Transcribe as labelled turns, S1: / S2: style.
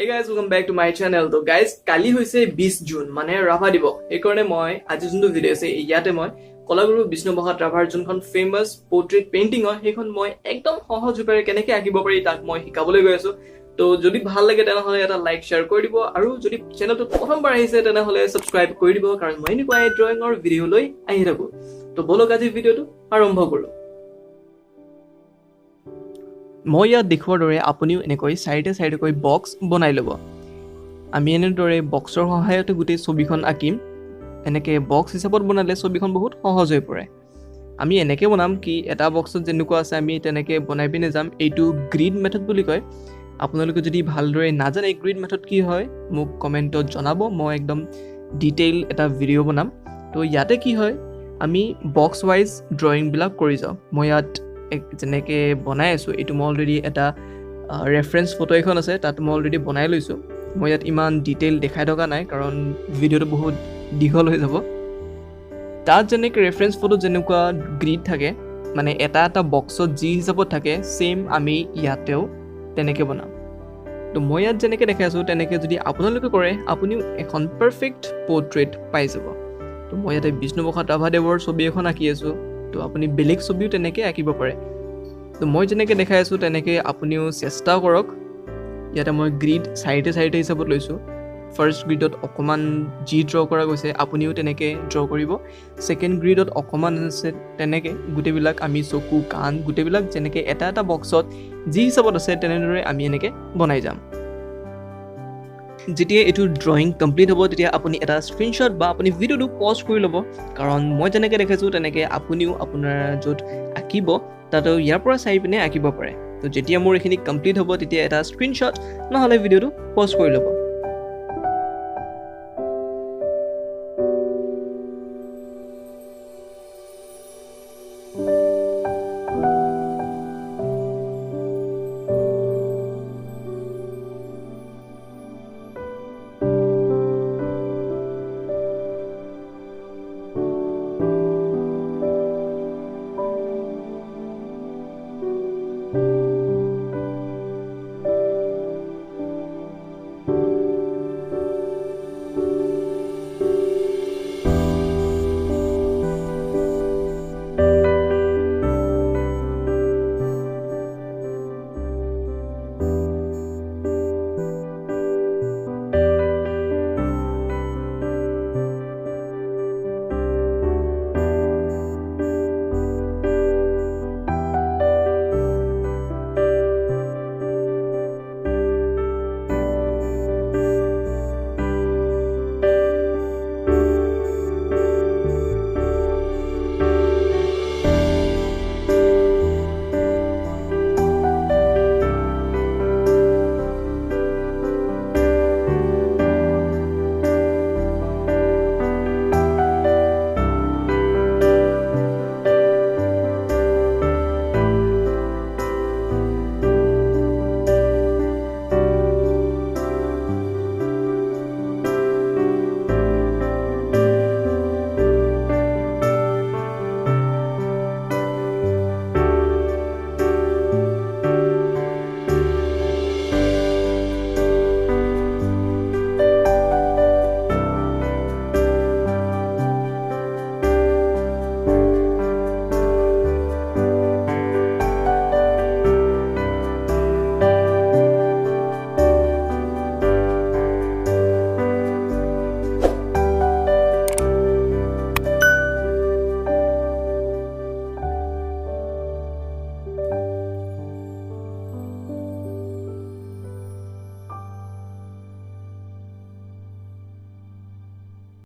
S1: Hey guys, welcome back to my channel. So guys, kali hoise 20 June mane Rabha dibo. Ei karone moi aji jundu video ase iyate moi Kalaguru Bishnu Prasad Rabhar junkhon famous portrait painting hoy hekhon moi ekdom সহজ উপায়েৰে কেনেকৈ আঁকিব পাৰি তাক মই শিকাবলৈ গৈ আছো। তো যদি ভাল লাগে তেনেহলে এটা লাইক শেয়াৰ কৰি দিব আৰু যদি চেনেলটো প্ৰথমবাৰ আহিছে তেনেহলে সাবস্ক্ৰাইব কৰি দিব কাৰণ মই এনেকুৱা ড্ৰয়িঙৰ ভিডিও লৈ আহি থাকো। তো বলক আজি ভিডিওটো আৰম্ভ কৰো। মই ইয়াত দেখুৱাৰ দৰে আপুনিও এনেকৈ সাইডে বক্স বনাই ল'ব। আমি এনেদৰে বক্সৰ সহায়তে গোটেই ছবিখন আঁকিম। এনেকৈ বক্স হিচাপত বনালে ছবিখন বহুত সহজ হৈ পৰে। আমি এনেকৈ বনাম কি এটা বক্সত যেনেকুৱা আছে আমি তেনেকৈ বনাই পিনে যাম। এইটো গ্ৰিড মেথড বুলি কয়। আপোনালোকে যদি ভালদৰে নাজানে গ্ৰিড মেথড কি হয় মোক কমেণ্টত জনাব, মই একদম ডিটেইল এটা ভিডিঅ' বনাম। তো ইয়াতে কি হয় আমি বক্স ৱাইজ ড্ৰয়িংবিলাক কৰি যাওঁ। মই ইয়াত যেনেকৈ বনাই আছোঁ এইটো মই অলৰেডি এটা ৰেফাৰেঞ্চ ফটো এখন আছে, তাত মই অলৰেডি বনাই লৈছোঁ। মই ইয়াত ইমান ডিটেইল দেখাই থকা নাই কাৰণ ভিডিঅ'টো বহুত দীঘল হৈ যাব। তাত যেনেকৈ ৰেফাৰেঞ্চ ফটো যেনেকুৱা গ্ৰিড থাকে মানে এটা এটা বক্সত যি হিচাপত থাকে ছেইম আমি ইয়াতেও তেনেকৈ বনাম। তো মই ইয়াত যেনেকৈ দেখাই আছোঁ তেনেকৈ যদি আপোনালোকে কৰে আপুনিও এখন পাৰফেক্ট পৰ্ট্ৰেইট পাই যাব। তো মই ইয়াতে বিষ্ণু প্ৰসাদ ৰাভাদেৱৰ ছবি এখন আঁকি আছোঁ। তো আপুনি বেলেগ ছবিও তেনেকৈ আঁকিব পাৰে। তো মই যেনেকৈ দেখাই আছোঁ তেনেকৈ আপুনিও চেষ্টা কৰক। ইয়াতে মই গ্ৰিড চাইডে হিচাপত লৈছোঁ। ফাৰ্ষ্ট গ্ৰিডত অকণমান যি ড্ৰ কৰা গৈছে আপুনিও তেনেকৈ ড্ৰ কৰিব। ছেকেণ্ড গ্ৰিডত অকণমান আছে তেনেকৈ গোটেইবিলাক আমি চকু কাণ গোটেইবিলাক যেনেকৈ এটা এটা বক্সত যি হিচাপত আছে তেনেদৰে আমি এনেকৈ বনাই যাম। যেতিয়া এইটো ড্ৰয়িং কমপ্লিট হ'ব তেতিয়া আপুনি এটা স্ক্ৰীনশ্বট বা আপুনি ভিডিঅ'টো পজ কৰি ল'ব কাৰণ মই যেনেকৈ দেখাইছোঁ তেনেকৈ আপুনিও আপোনাৰ য'ত আঁকিব তাতো ইয়াৰ পৰা চাই পিনে আঁকিব পাৰে। তো যেতিয়া মোৰ এইখিনি কমপ্লিট হ'ব তেতিয়া এটা স্ক্ৰীনশ্বট নহ'লে ভিডিঅ'টো পজ কৰি ল'ব।